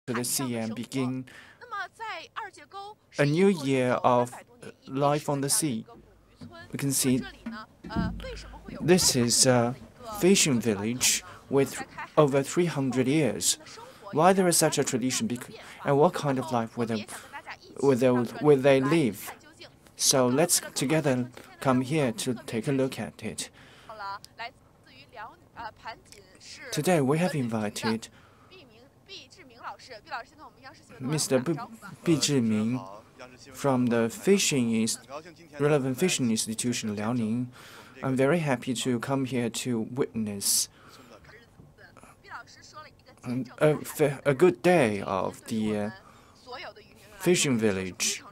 to the sea and begin a new year of life on the sea. We can see this is a fishing village with over 300 years. Why there is such a tradition, and what kind of life will they live? So let's together come here to take a look at it. Today we have invited Mr. Bi Zhiming from the relevant fishing institution Liaodong. I'm very happy to come here to witness a good day of the fishing village,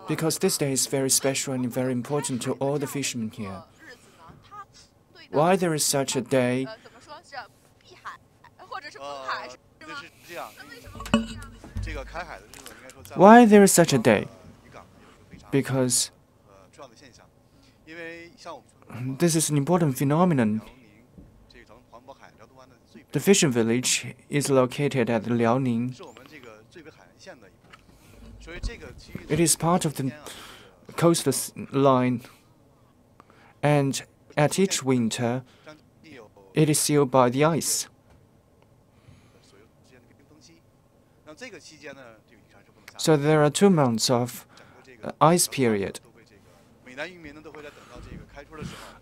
because this day is very special and very important to all the fishermen here. Why there is such a day? Why there is such a day? Because this is an important phenomenon. The fishing village is located at Liaodong. It is part of the coastline, and at each winter, it is sealed by the ice. So there are 2 months of ice period.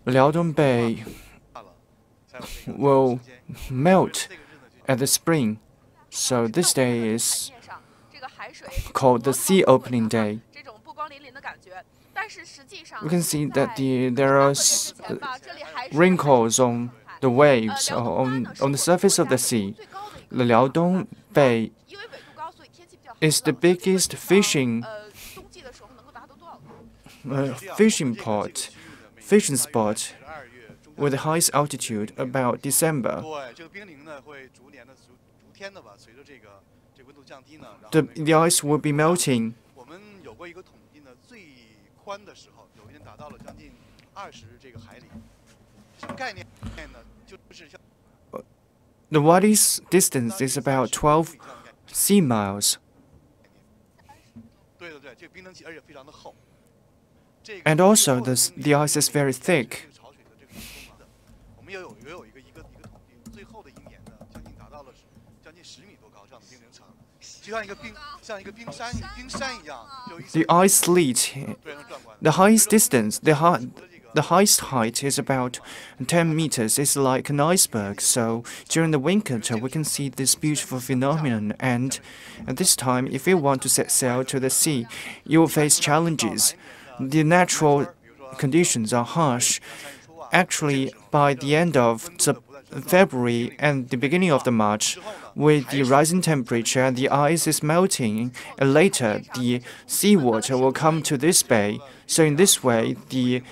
Liaodong Bay will melt at the spring, so this day is called the sea opening day. We can see that there are wrinkles on the waves, on the surface of the sea. The Liaodong Bay is the biggest fishing spot with the highest altitude about December. The ice will be melting. The widest distance is about 12 sea miles. And also, the ice is very thick. The ice slit, the highest distance, the highest height is about 10 meters. It's like an iceberg. So during the winter, we can see this beautiful phenomenon. And at this time, if you want to set sail to the sea, you will face challenges. The natural conditions are harsh. Actually, by the end of February and the beginning of March, with the rising temperature and the ice is melting, and later the seawater will come to this bay. So in this way, the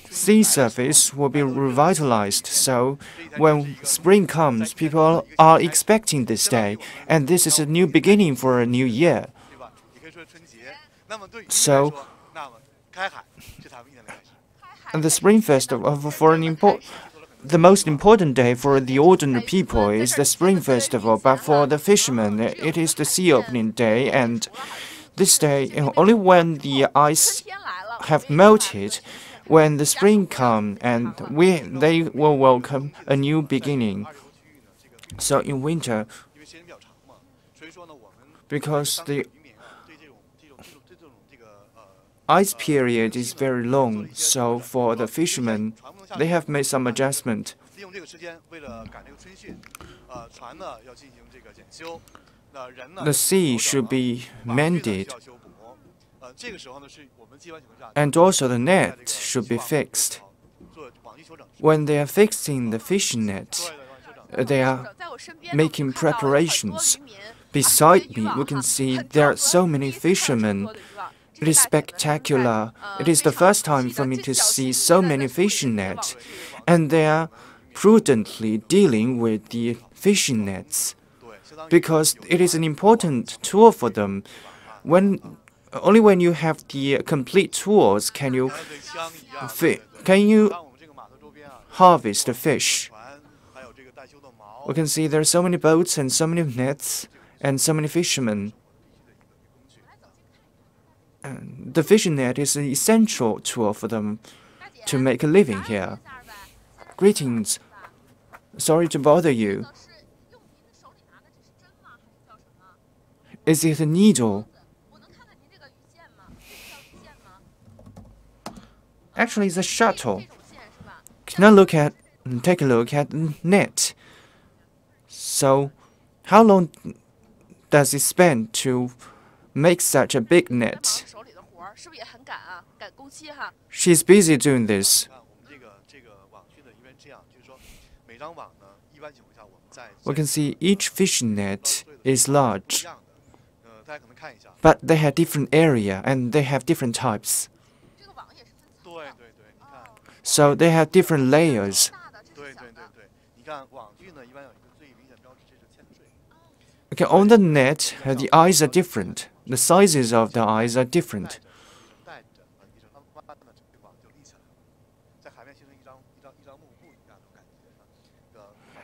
sea surface will be revitalized. So when spring comes, people are expecting this day, and this is a new beginning for a new year. So the Spring Festival the most important day for the ordinary people is the Spring Festival, but for the fishermen, it is the sea opening day. And this day, only when the ice have melted, when the spring comes, and they will welcome a new beginning. So in winter, because the ice period is very long, so for the fishermen, they have made some adjustment. The sea should be mended, and also the net should be fixed. When they are fixing the fishing net, they are making preparations. Beside me, we can see there are so many fishermen. It is spectacular. It is the first time for me to see so many fishing nets, and they are prudently dealing with the fishing nets, because it is an important tool for them. Only when you have the complete tools can you harvest the fish. We can see there are so many boats and so many nets and so many fishermen. And the fishing net is an essential tool for them to make a living here. Greetings. Sorry to bother you. Is it a needle? Actually, it's a shuttle. Can I take a look at the net? So, how long does it spend to make such a big net? She's busy doing this. We can see each fishing net is large, but they have different area and they have different types. So they have different layers. Okay, on the net, the eyes are different. The sizes of the eyes are different.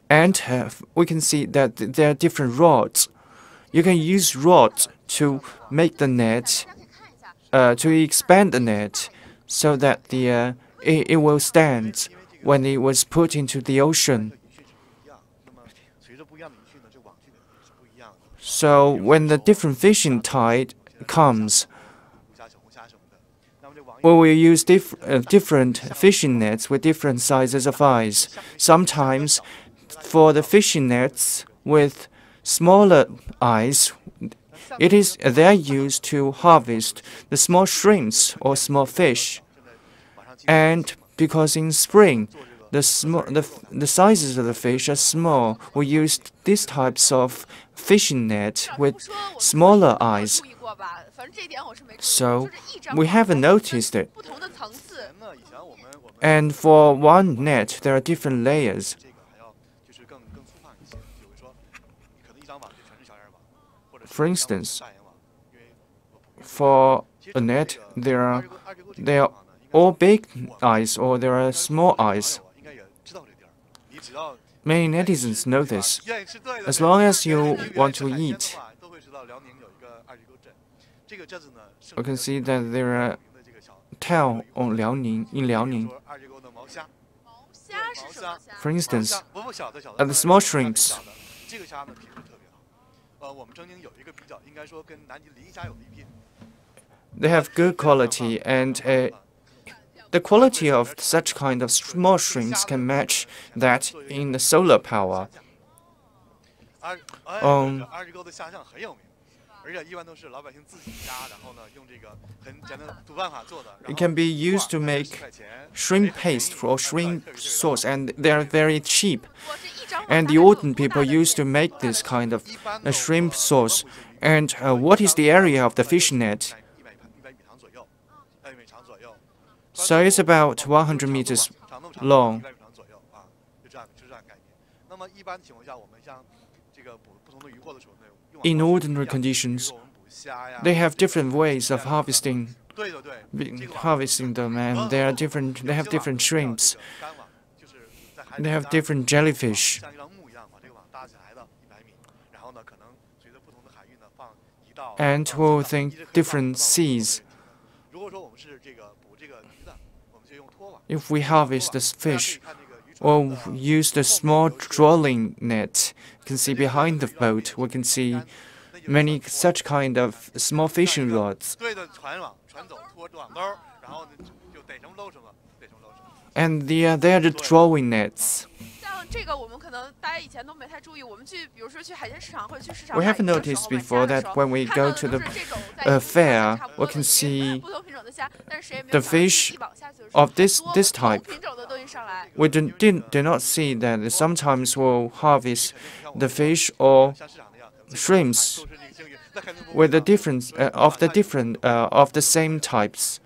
And we can see that there are different rods. You can use rods to make the net, to expand the net, so that it will stand when it was put into the ocean. So when the different fishing tide comes, we will use different fishing nets with different sizes of eyes. Sometimes, for the fishing nets with smaller eyes, they are used to harvest the small shrimps or small fish. And because in spring, the sizes of the fish are small, we use these types of fishing net with smaller eyes. So we haven't noticed it. And for one net, there are different layers. For instance, for a net, there are all big eyes or there are small eyes. Many netizens know this. As long as you want to eat, you can see that there are town in Liaodong. For instance, the small shrimps. They have good quality, and the quality of such kind of small shrimps can match that in the solar power. It can be used to make shrimp paste or shrimp sauce, and they are very cheap. And the olden people used to make this kind of shrimp sauce. And what is the area of the fishing net? So it's about 100 meters long. In ordinary conditions, they have different ways of harvesting them, and they have different shrimps. They have different jellyfish. And we'll think different seas. If we harvest this fish, or use the small trolling net, you can see behind the boat, we can see many such kind of small fishing rods. And they are the trolling nets. We have noticed before that when we go to the fair, we can see the fish of this type. We do not see that sometimes we'll harvest the fish or shrimps with the difference of the same types.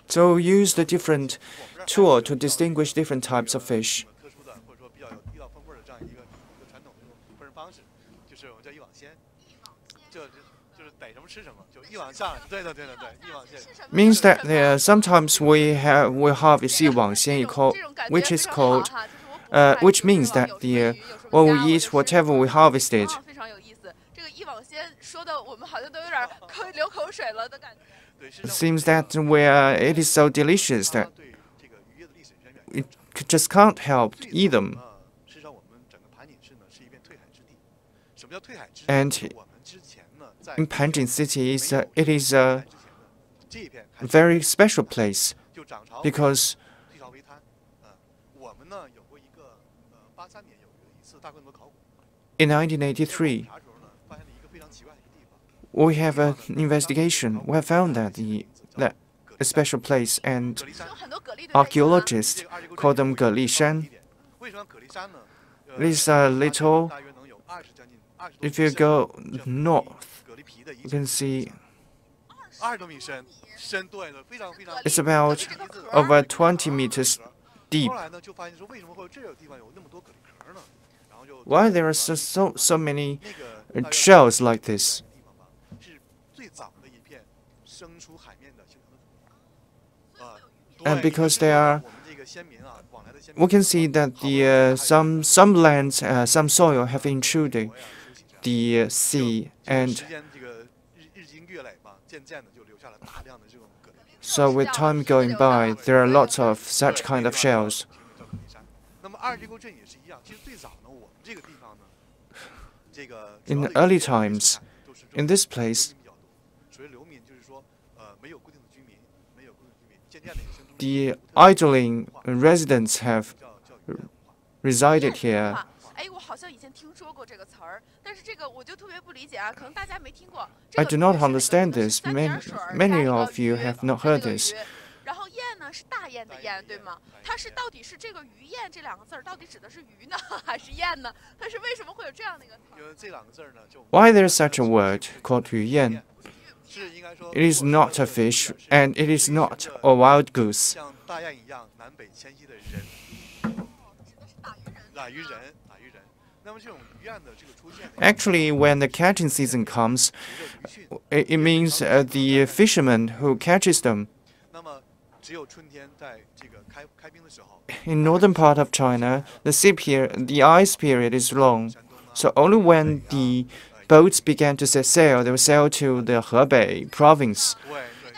So use the different tool to distinguish different types of fish. means that there sometimes we harvest 一网鲜 which means that when we eat whatever we harvested. It seems that it is so delicious that it just can't help to eat them. And in Panjin City, it is a very special place because in 1983, we have an investigation. We have found that a special place, and archaeologists call them Gelishan. This little. If you go north, you can see it's about over 20 meters deep. Why there are so many shells like this? And because we can see that some lands, some soil have intruded the sea, and so with time going by, there are lots of such kind of shells. In the early times, in this place, the idling residents have resided here. I do not understand this. Many of you have not heard this. Why there is such a word called 鱼燕? It is not a fish, and it is not a wild goose. Actually, when the catching season comes, it means the fisherman who catches them. In northern part of China, the ice period is long, so only when the boats began to set sail, they will sail to the Hebei province,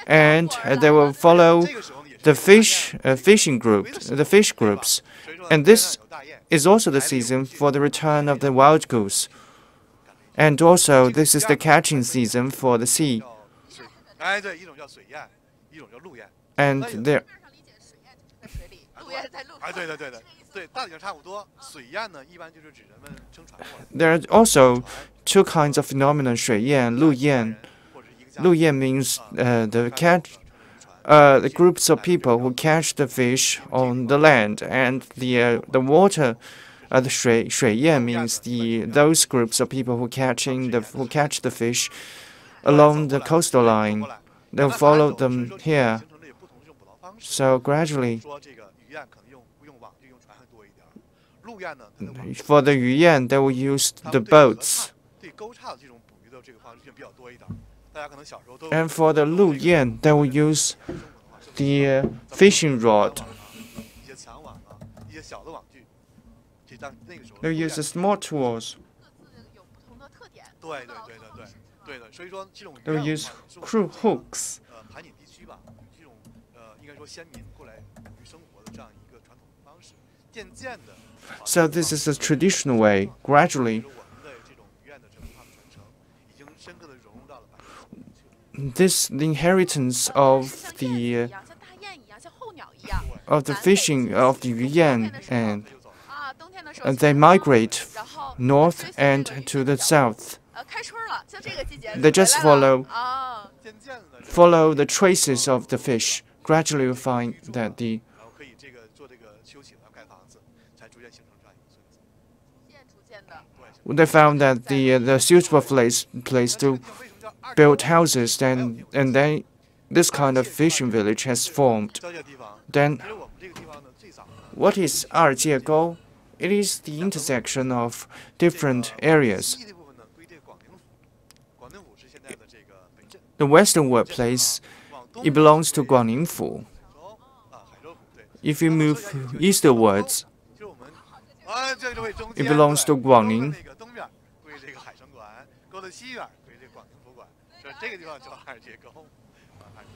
and they will follow the fish groups, and this is also the season for the return of the wild goose, and also this is the catching season for the sea. And there are also two kinds of phenomenon: 水燕, 陆燕. 陆燕 means the groups of people who catch the fish on the land, and the water, the 水燕 means those groups of people who catch the fish along the coastal line. They'll follow them here. So gradually, for the 鱼燕, they will use the boats. And for the 陆燕, they will use the fishing rod. They will use the small tools. They will use hooks. So this is the traditional way. Gradually, the inheritance of the fishing of the 鱼燕, and they migrate north and to the south. They just follow the traces of the fish. Gradually, you find that they found that the suitable place to build houses, and then this kind of fishing village has formed. Then, what is 二界沟? It is the intersection of different areas. the western workplace, it belongs to Guangningfu. If you move eastwards, it belongs to Guangning.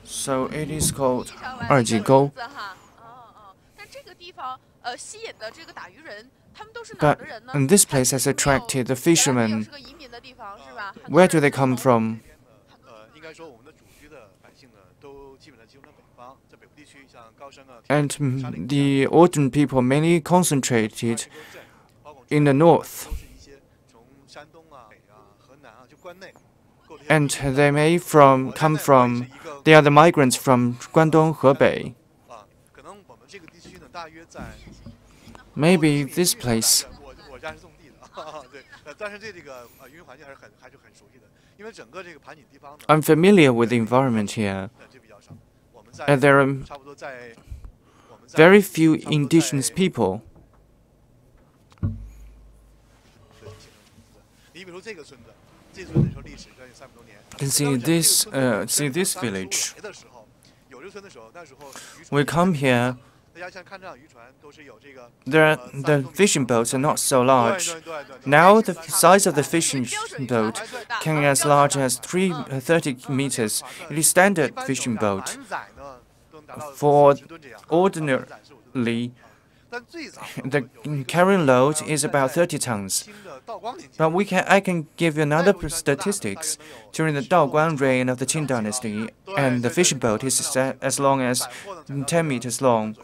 So it is called 二级沟. But this place has attracted the fishermen. Where do they come from? And the ordinary people mainly concentrated in the north. And they may they are the migrants from Guangdong, Hebei. Maybe this place. I'm familiar with the environment here. And there are very few indigenous people. You can see this village. We come here. The fishing boats are not so large. Now the size of the fishing boat can be as large as 30 meters. It is standard fishing boat. For ordinarily, the carrying load is about 30 tons. But I can give you another statistics. During the Daoguang reign of the Qing dynasty, and the fishing boat is as long as 10 meters long.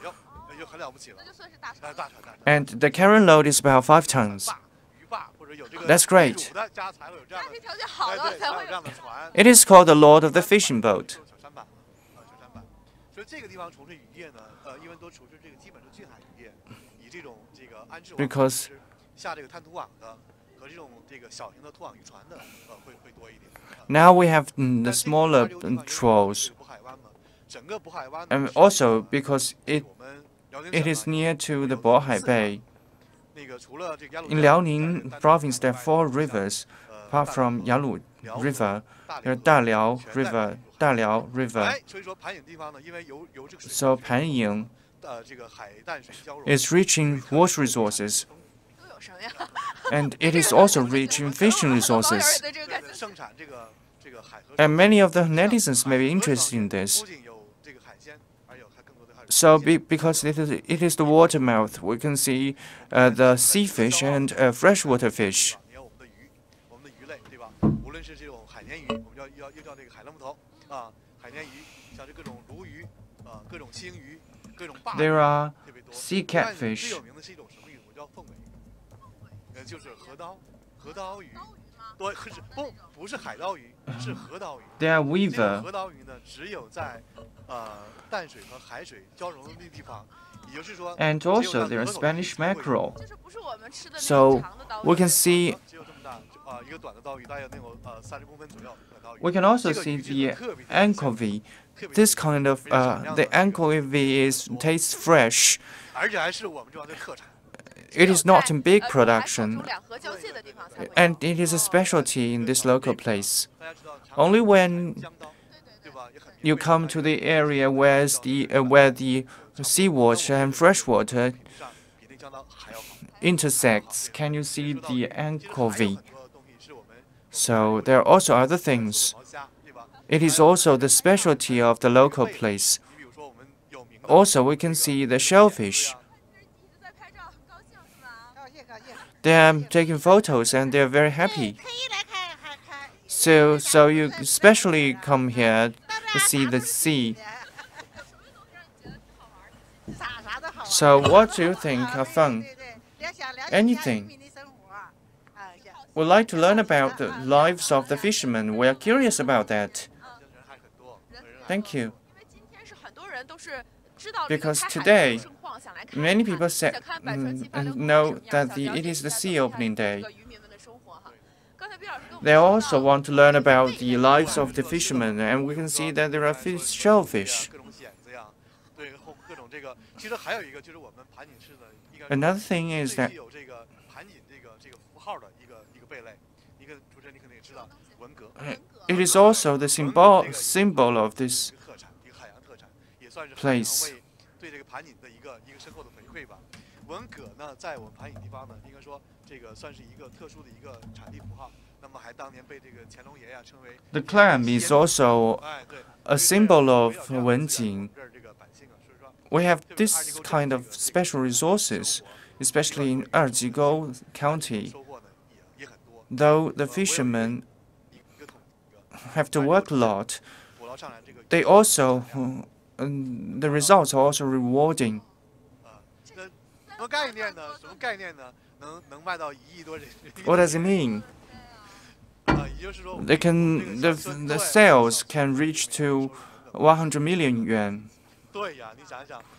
And the carrying load is about 5 tons. That's great. It is called the Lord of the Fishing Boat. Because now we have the smaller trawls. And also because it is near to the Bohai Bay. In Liaoning province, there are 4 rivers, apart from Yalu River, there are Daliao River. So Panying is rich in water resources, and it is also rich in fishing resources. And many of the netizens may be interested in this. So because it is the water mouth, we can see the sea fish and freshwater fish. There are sea catfish. There are weaver. And also there are Spanish mackerel. So we can see. We can also see the anchovy. This kind of the anchovy tastes fresh. It is not in big production, and it is a specialty in this local place. Only when you come to the area where the seawater and freshwater intersects, can you see the anchovy. So there are also other things. It is also the specialty of the local place. Also, we can see the shellfish. They are taking photos and they are very happy. So you especially come here to see the sea. So what do you think are fun? Anything. We'd like to learn about the lives of the fishermen. We are curious about that. Thank you. Because today, many people know that it is the sea opening day. They also want to learn about the lives of the fishermen, and we can see that there are shellfish. Another thing is that It is also the symbol of this place. The clam is also a symbol of Wenjing. We have this kind of special resources, especially in Erjigou County. Though the fishermen have to work a lot, they also the results are also rewarding. What does it mean? The sales can reach to 100 million yuan.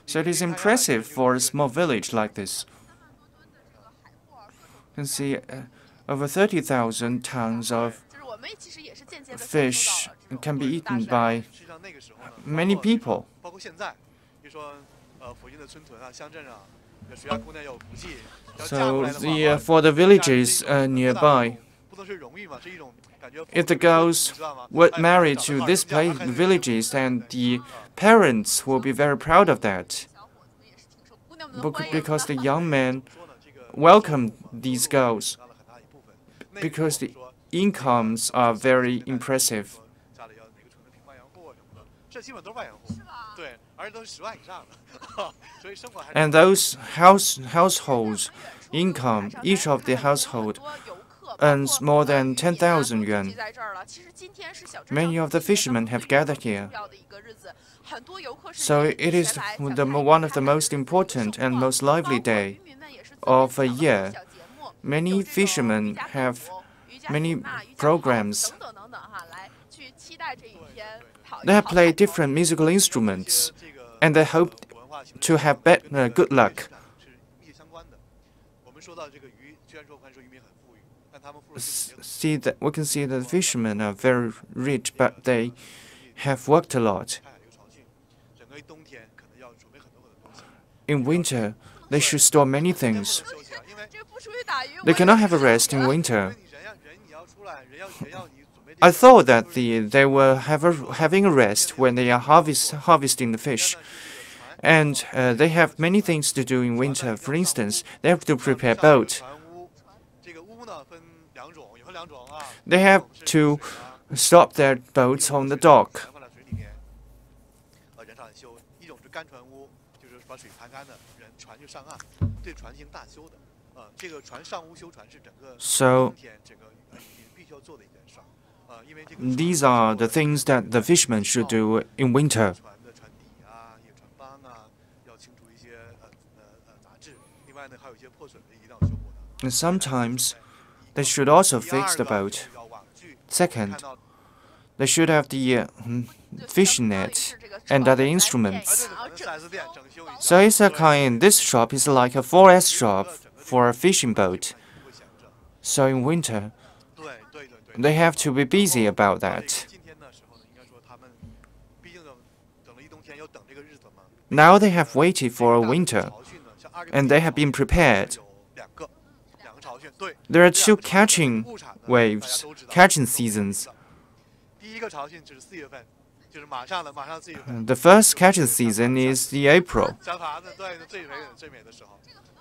So it is impressive for a small village like this. You can see over 30,000 tons of fish can be eaten by many people. So for the villages nearby, if the girls were married to these villages, then the parents will be very proud of that, because the young men welcome these girls, because the incomes are very impressive. And those households' income, each of the household earns more than 10,000 yuan. Many of the fishermen have gathered here. So it is one of the most important and most lively day of a year. Many fishermen have many programs. They have played different musical instruments, and they hope to have good luck. We can see that the fishermen are very rich, but they have worked a lot. In winter, they should store many things. They cannot have a rest in winter. I thought that they were having a rest when they are harvesting the fish. And they have many things to do in winter. For instance, they have to prepare boat. They have to stop their boats on the dock. So these are the things that the fishermen should do in winter. And sometimes they should also fix the boat. Second, they should have the fishing net and other instruments. So this shop is like a 4S shop for a fishing boat. So in winter, they have to be busy about that. Now they have waited for a winter, and they have been prepared. There are two catching seasons. The first catching season is the April.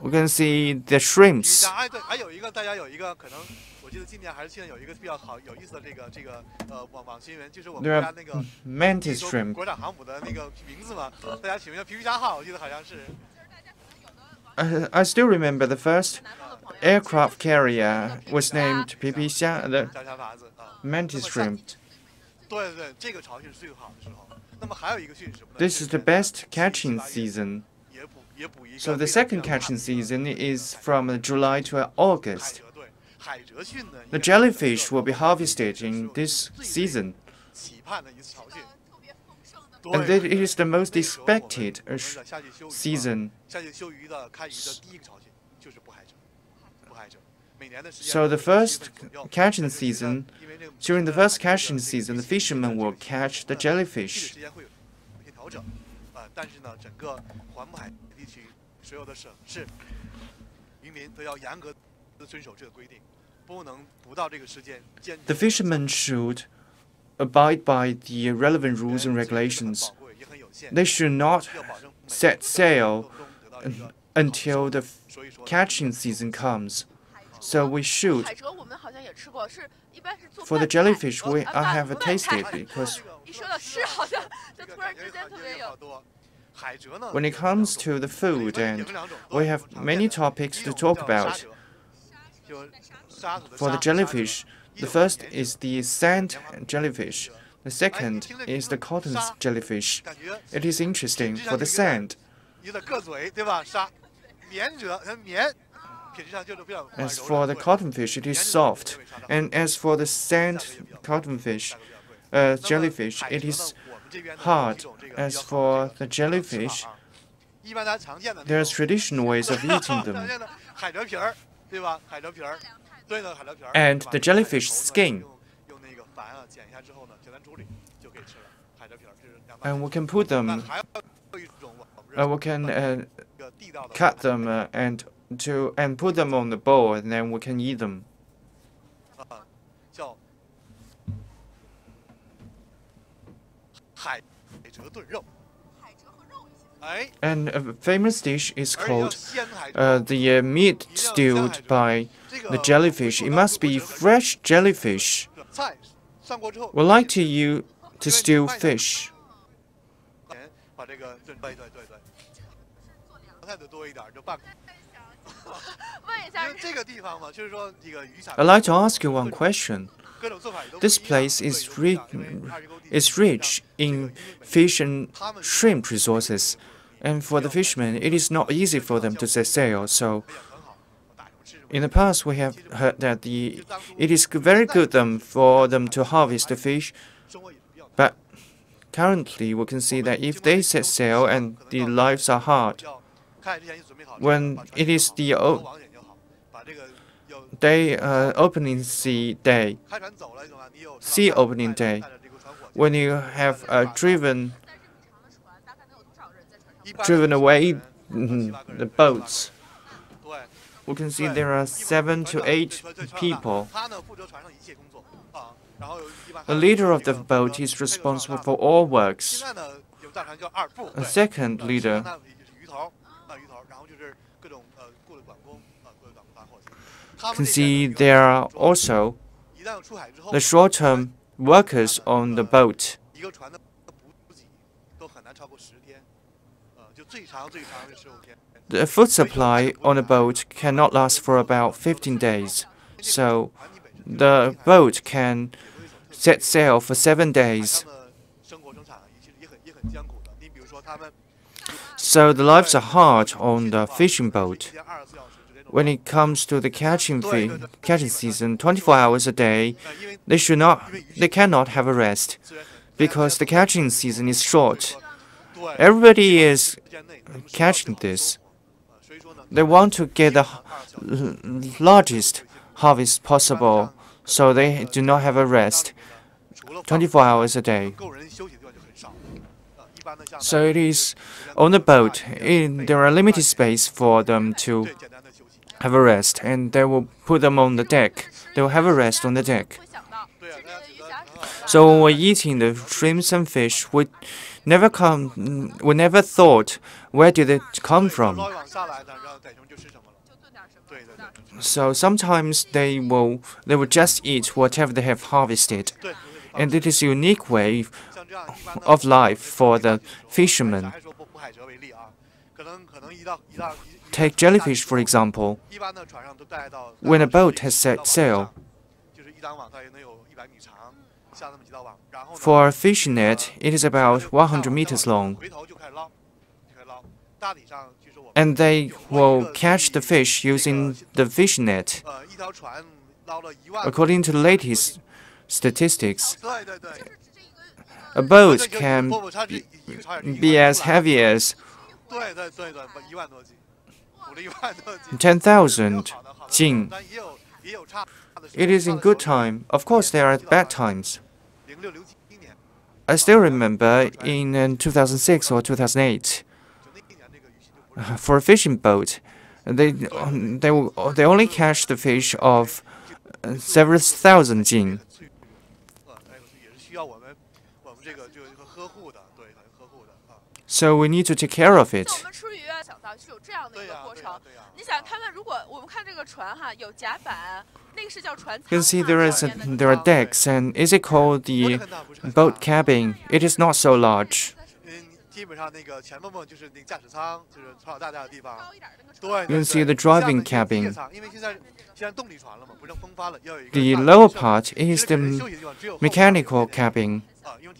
We can see the shrimps. There are mantis shrimp. I still remember the first aircraft carrier was named Pipixia, the mantis shrimp. This is the best catching season. So the second catching season is from July to August. The jellyfish will be harvested in this season. And it is the most expected season. So the first catching season, during the first catching season, the fishermen will catch the jellyfish. The fishermen should abide by the relevant rules and regulations. They should not set sail until the catching season comes. So we should. For the jellyfish, I have tasted because when it comes to the food, and we have many topics to talk about. For the jellyfish, the first is the sand jellyfish. The second is the cotton jellyfish. It is interesting for the sand. As for the cottonfish, it is soft. And as for the sand cottonfish, jellyfish, it is hard. As for the jellyfish, there are traditional ways of eating them. And the jellyfish skin. And we can put them, we can cut them and put them on the bowl, and then we can eat them. And a famous dish is called the meat stewed by the jellyfish. It must be fresh jellyfish. We like to stew fish. I'd like to ask you one question. This place is rich in fish and shrimp resources, and for the fishermen, it is not easy for them to set sail. So, in the past, we have heard that it is very good for them to harvest the fish, but currently we can see that if they set sail and the lives are hard, when it is the opening sea opening day, when you have driven away the boats, we can see there are 7 to 8 people. The leader of the boat is responsible for all works. A second leader can see there are also the short-term workers on the boat. The food supply on a boat cannot last for about 15 days, so the boat can set sail for 7 days. So the lives are hard on the fishing boat. When it comes to the catching season, 24 hours a day, they cannot have a rest because the catching season is short. Everybody is catching this. They want to get the largest harvest possible, so they do not have a rest 24 hours a day. So it is on the boat. There are limited space for them to have a rest, and they will put them on the deck. They will have a rest on the deck. So when we're eating the shrimps and fish, we never thought where did it come from. So sometimes they will just eat whatever they have harvested, and it is a unique way of life for the fishermen. Take jellyfish, for example. When a boat has set sail, for a fishing net, it is about 100 meters long. And they will catch the fish using the fishing net. According to the latest statistics, a boat can be as heavy as 10,000 jing. It is in good time. Of course, there are bad times. I still remember in 2006 or 2008, for a fishing boat, they only catch the fish of several thousand jin. So we need to take care of it. You can see there are decks, and is it called the boat cabin? It is not so large. You can see the driving cabin. The lower part is the mechanical cabin. You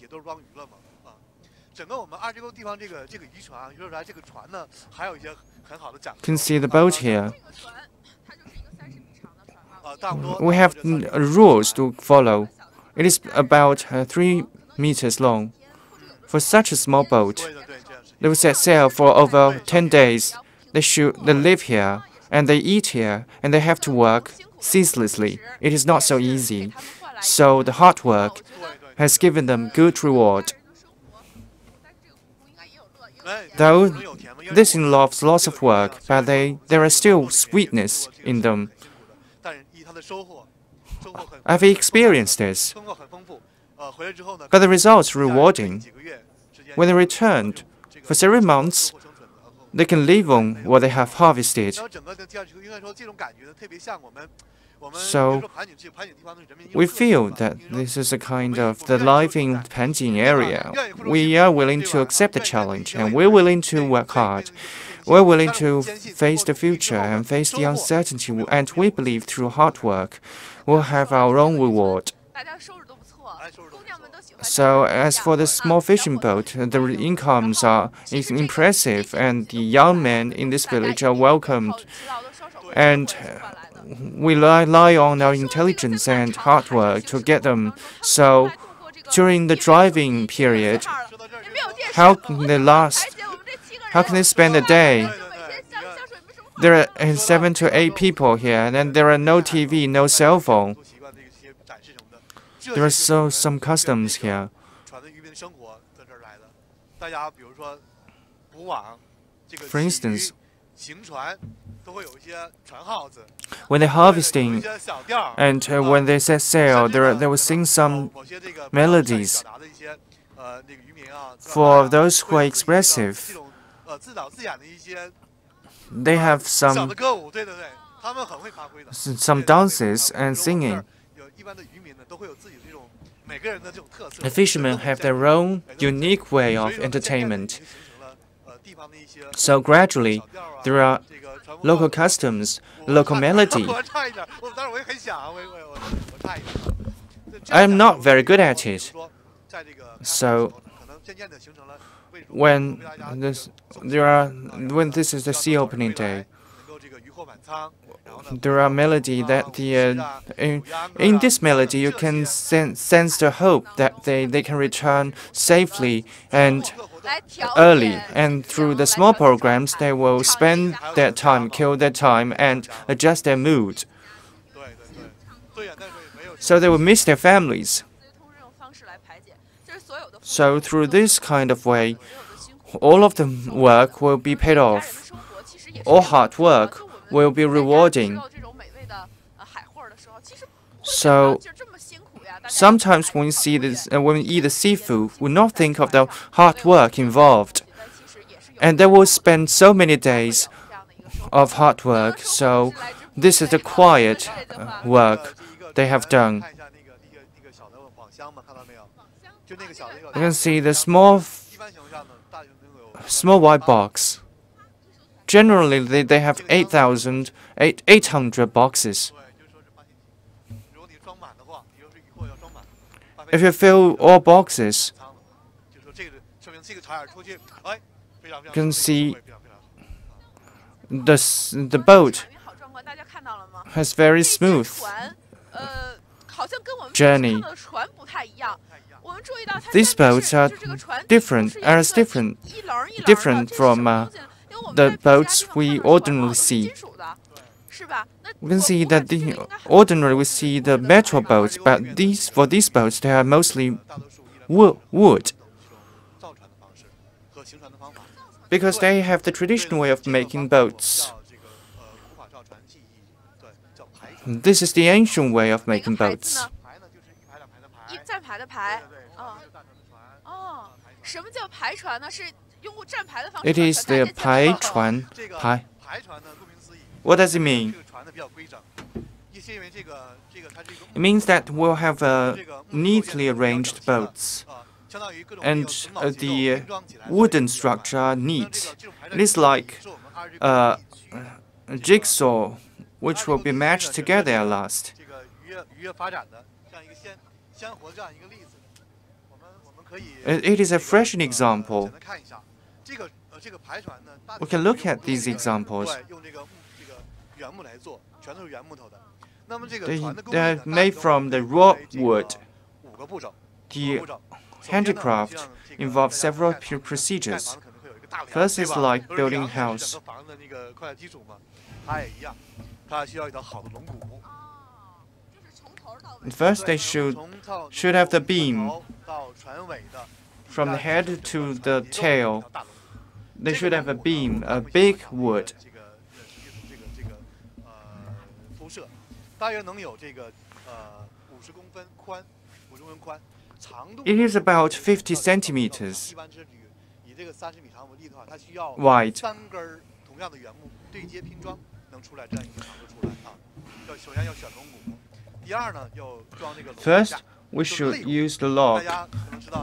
can see the boat here. We have rules to follow. It is about 3 meters long. For such a small boat, they will set sail for over 10 days. They live here, and they eat here, and they have to work ceaselessly. It is not so easy. So the hard work has given them good reward. Though this involves lots of work, but there are still sweetness in them. I've experienced this. But the results are rewarding. When they returned, for several months, they can live on what they have harvested. So we feel that this is a kind of the life in Panjin area. We are willing to accept the challenge, and we're willing to work hard. We're willing to face the future and face the uncertainty, and we believe through hard work, we'll have our own reward. So as for the small fishing boat, the incomes are impressive, and the young men in this village are welcomed. And we rely on our intelligence and hard work to get them. So during the driving period, how can they spend a day? There are 7 to 8 people here, and then there are no TV, no cell phone. There are some customs here. For instance, when they're harvesting and when they set sail, they will sing some melodies. For those who are expressive, they have some dances and singing. The fishermen have their own unique way of entertainment. So gradually, there are local customs, local melody. I'm not very good at it. So when this is the sea opening day, there are melody that in this melody you can sense the hope that they can return safely and early, and through the small programs they will spend their time, kill their time, and adjust their mood. So they will miss their families. So through this kind of way, all of the work will be paid off. All hard work will be rewarding. So sometimes when we eat the seafood, we will not think of the hard work involved, and they will spend so many days of hard work. So this is the quiet work they have done. You can see the small white box. Generally, they have 800 boxes. If you fill all boxes, you can see the boat has very smooth journey. These boats are different from the boats we ordinarily see. We can see that ordinarily we see the metal boats, but for these boats they are mostly wood, because they have the traditional way of making boats. This is the ancient way of making boats. It is the 排船. What does it mean? It means that we'll have neatly arranged boats, and the wooden structure are neat. It is like a jigsaw which will be matched together at last. It is a fresh example. We can look at these examples. They are made from the raw wood. The handicraft involves several procedures. First is like building a house. First, they should have the beam from the head to the tail. They should have a beam, a big wood. It is about 50 centimeters wide. First, we should use the log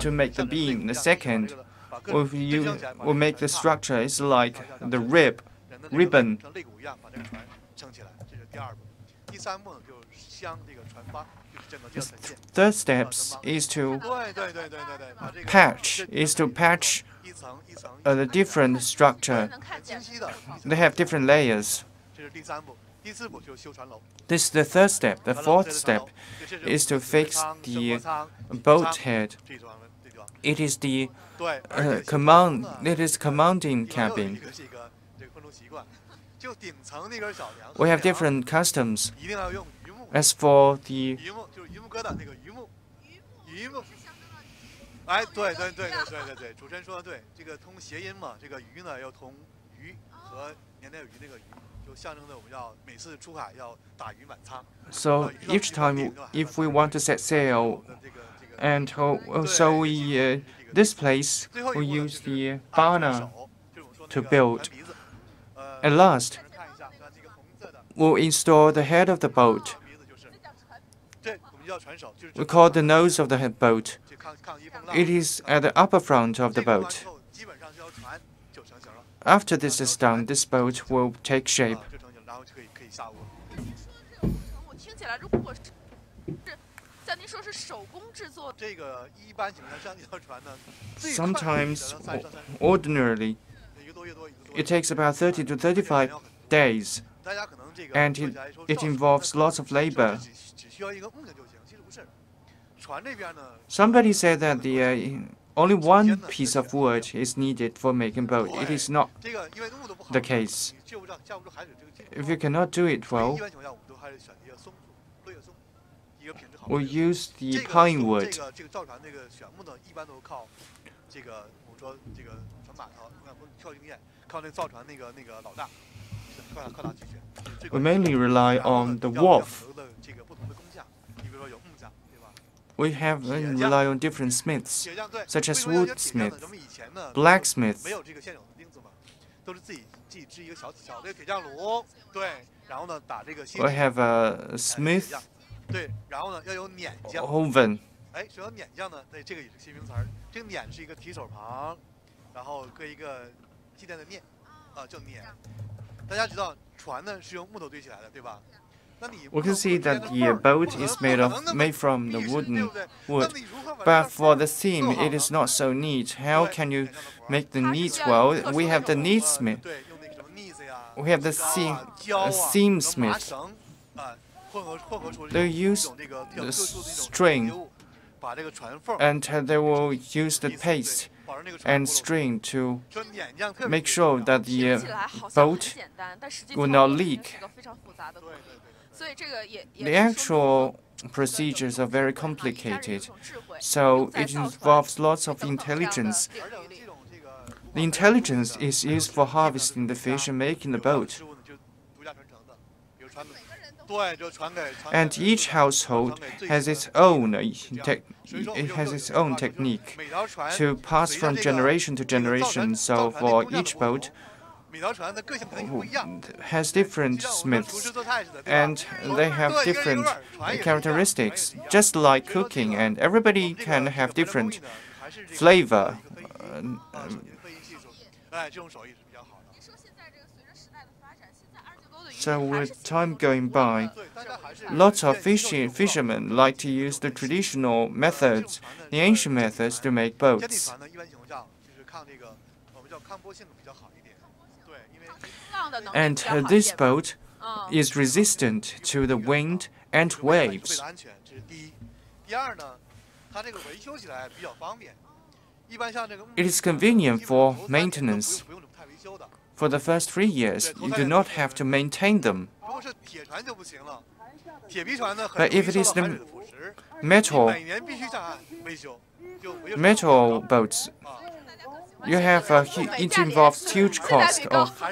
to make the beam. The second, we'll make the structure. It's like the ribbon. The third step is to patch the different structure. They have different layers. This is the third step. The fourth step is to fix the boat head. It is the commanding cabin. We have different customs. As for the so each time, if we want to set sail, and so this place we use the bana to build. At last, we'll install the head of the boat. We call the nose of the boat. It is at the upper front of the boat. After this is done, this boat will take shape. Sometimes, ordinarily, it takes about 30 to 35 days, and it involves lots of labor. Somebody said that only one piece of wood is needed for making boat. It is not the case. If you cannot do it well, we use the pine wood. We mainly rely on the wharf. We rely on different smiths, such as woodsmith, blacksmith. We have a smith oven. We can see that the boat is made from the wood, but for the seam, it is not so neat. How can you make the neat? Well, we have the neat smith. We have the seam smith. They use the string, and they will use the paste and string to make sure that the boat will not leak. The actual procedures are very complicated, so it involves lots of intelligence. The intelligence is used for harvesting the fish and making the boat. And each household has its own technique to pass from generation to generation. So for each boat has different smiths, and they have different characteristics, just like cooking, and everybody can have different flavor. So with time going by, lots of fishermen like to use the traditional methods, the ancient methods, to make boats. And this boat is resistant to the wind and waves. It is convenient for maintenance. For the first 3 years, you do not have to maintain them. But if it is the metal boats, you have it involves huge cost of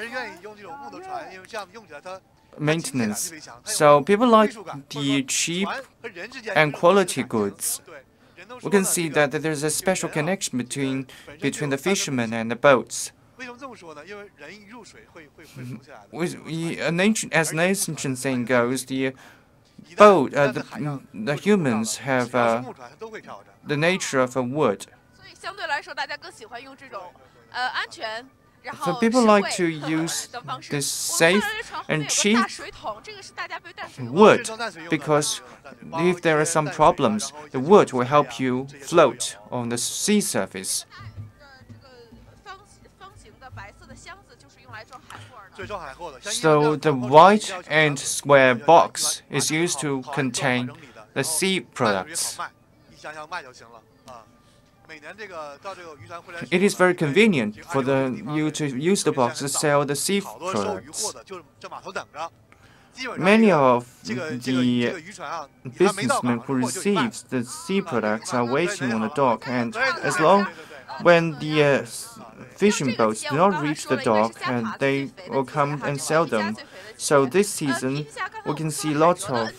maintenance. So people like the cheap and quality goods. We can see that there is a special connection between the fishermen and the boats. As an ancient saying goes, the humans have the nature of a wood. So people like to use this safe and cheap wood because if there are some problems, the wood will help you float on the sea surface. So the white and square box is used to contain the sea products. It is very convenient for you to use the box to sell the sea products. Many of the businessmen who receive the sea products are waiting on the dock, and as long when the fishing boats do not reach the dock, and they will come and sell them. So this season, we can see lots of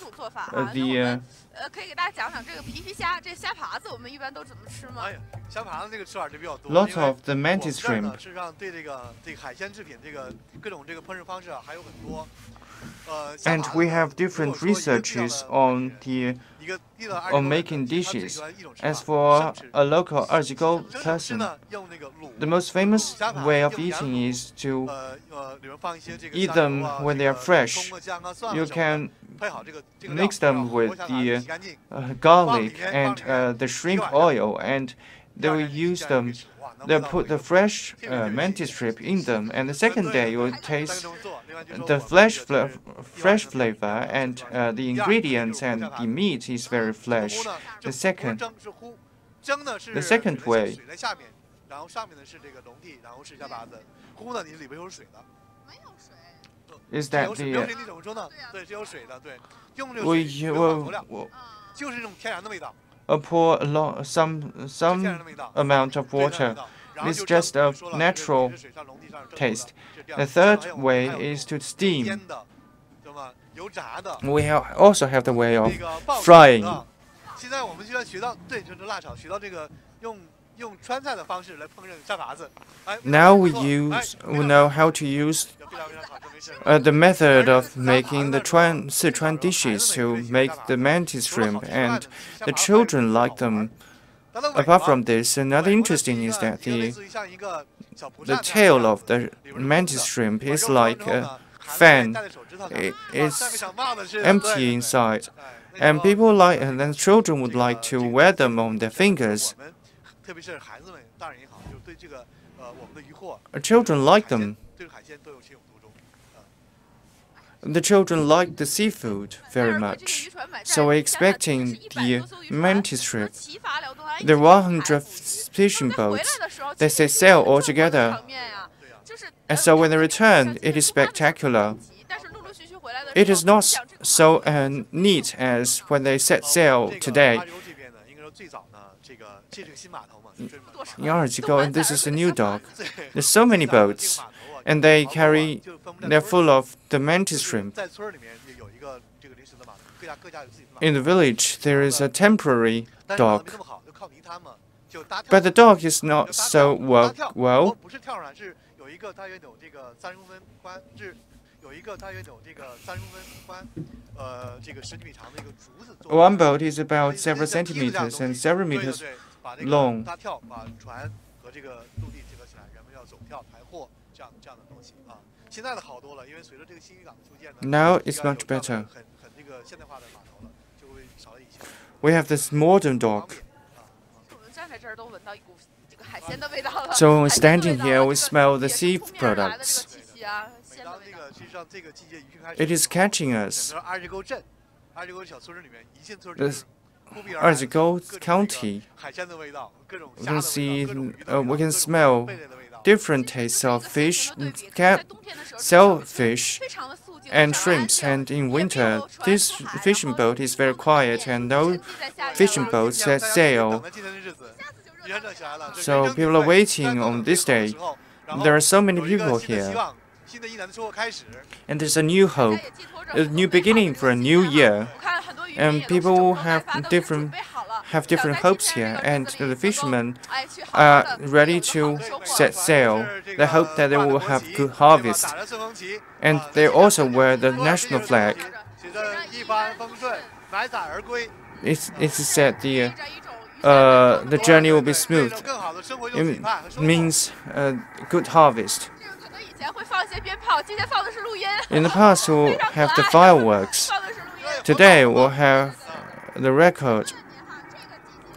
lots of the mantis shrimp. And we have different researches on making dishes. As for a local Arjigo person, the most famous way of eating is to eat them when they are fresh. You can mix them with the garlic and the shrimp oil, and they will use them. They'll put the fresh mantis shrimp in them, and the second day you will taste the fresh flavor, and the ingredients and the meat is very fresh. The second way is that we will pour some amount of water. It's just a natural taste. The third way is to steam. We also have the way of frying. Now we know how to use the method of making the Sichuan dishes to make the mantis shrimp, and the children like them. Apart from this, another interesting is that the tail of the mantis shrimp is like a fan. It's empty inside, and then children would like to wear them on their fingers. Children like them. The children like the seafood very much, so we're expecting the mantis shrimp. The 100 fishing boats that they sail all together, and so when they return, it is spectacular. It is not so neat as when they set sail today. In Arjigo, and this is a new dock. There's so many boats, and they're full of the mantis shrimp. In the village, there is a temporary dock, but the dock is not so well. One boat is about several centimeters and several meters long. Now it's much better. We have this modern dock. So when we're standing here, we smell the sea products. It is catching us. The Arjigo County, we can smell different tastes of fish, shellfish, and shrimps. And in winter, this fishing boat is very quiet, and no fishing boats set sail. So people are waiting on this day. There are so many people here. And there's a new hope, a new beginning for a new year. And people have different hopes here. And the fishermen are ready to set sail. They hope that they will have good harvest. And they also wear the national flag. It's said the journey will be smooth. It means good harvest. In the past, we'll have the fireworks. Today, we'll have the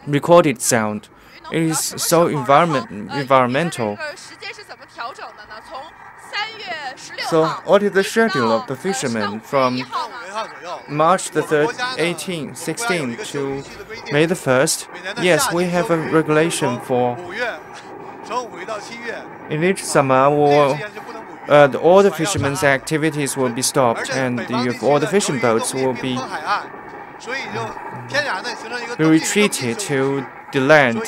recorded sound. It is so environmental. So, what is the schedule of the fishermen from March the 18th, 16th to May the 1st? Yes, we have a regulation for. In each summer, all the fishermen's activities will be stopped, and all the fishing boats will be retreated to the land.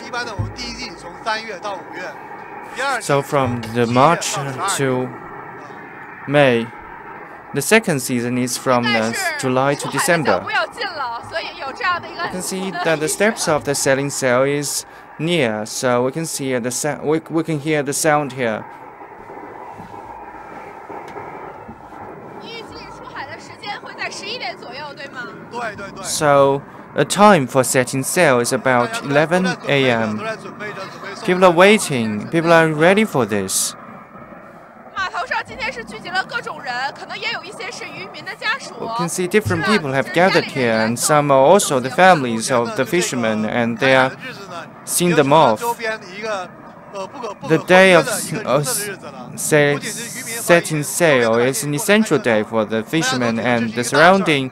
So from the March to May, the second season is from July to December. You can see that the steps of the setting sail is near, so we can see we can hear the sound here. So the time for setting sail is about 11 a.m. People are waiting. People are ready for this. You can see different people have gathered here, and some are also the families of the fishermen, and they are seeing them off. The day of setting sail is an essential day for the fishermen, and the surrounding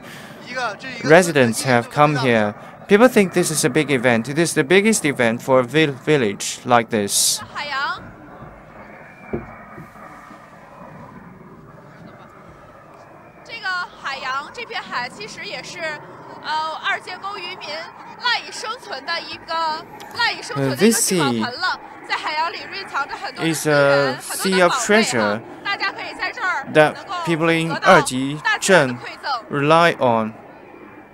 residents have come here. People think this is a big event. It is the biggest event for a village like this. This sea is a sea of treasure that people in Erjizhen rely on.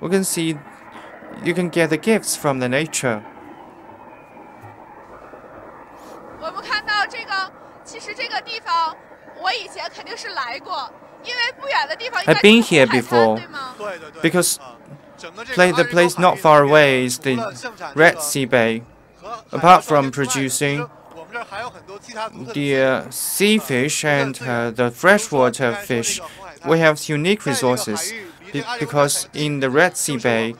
We can see you can get the gifts from the nature. I've been here before because the place not far away is the Red Sea Bay. Apart from producing the sea fish and the freshwater fish, we have unique resources because in the Red Sea Bay,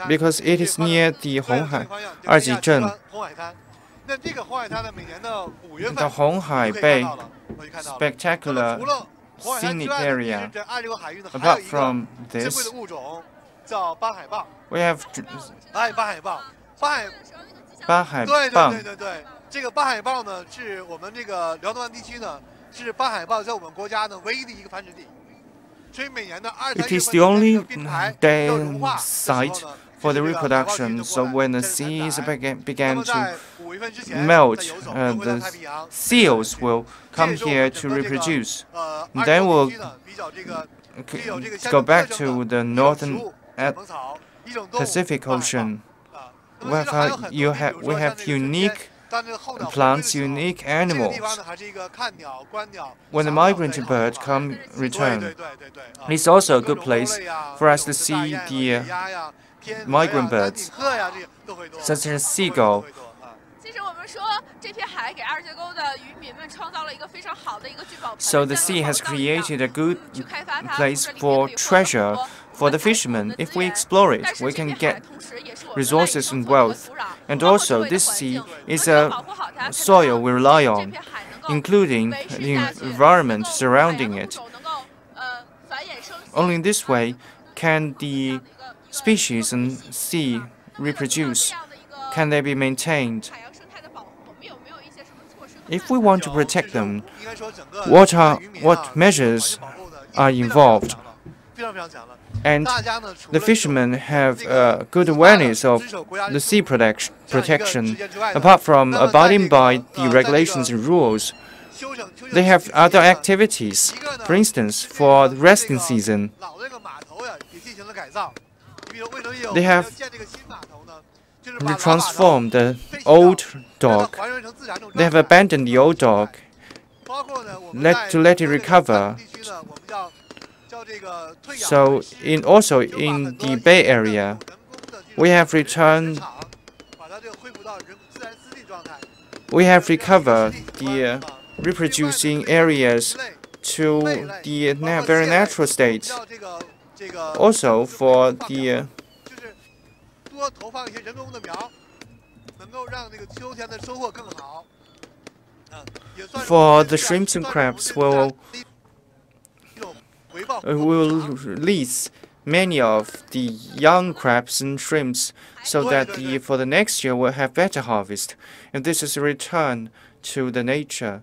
because it is near the Honghai, Erjizhen. The Honghai Bay, spectacular scenic area. Apart from this, we have 八海蚌。这个八海蚌呢，是我们这个辽东湾地区呢，是八海蚌在我们国家呢唯一的一个繁殖地。所以每年的It is the only site for the reproduction. So when the seas began to melt, the seals will come here to reproduce. Then we'll go back to the northern Pacific Ocean. We have unique plants, unique animals. When the migrant bird return, it's also a good place for us to see the migrant birds, such as seagull. So the sea has created a good place for treasure for the fishermen. If we explore it, we can get resources and wealth. And also, this sea is a soil we rely on, including the environment surrounding it. Only in this way can the species and sea reproduce. Can they be maintained? If we want to protect them, what measures are involved? And the fishermen have good awareness of the sea protection. Apart from abiding by the regulations and rules, they have other activities. For instance, for the resting season, they have transformed the old dock. They have abandoned the old dock to let it recover. So, also in the Bay Area, we have recovered the reproducing areas to the very natural state. Also, for the shrimps and crabs will release many of the young crabs and shrimps so that for the next year we'll have better harvest. And this is a return to the nature.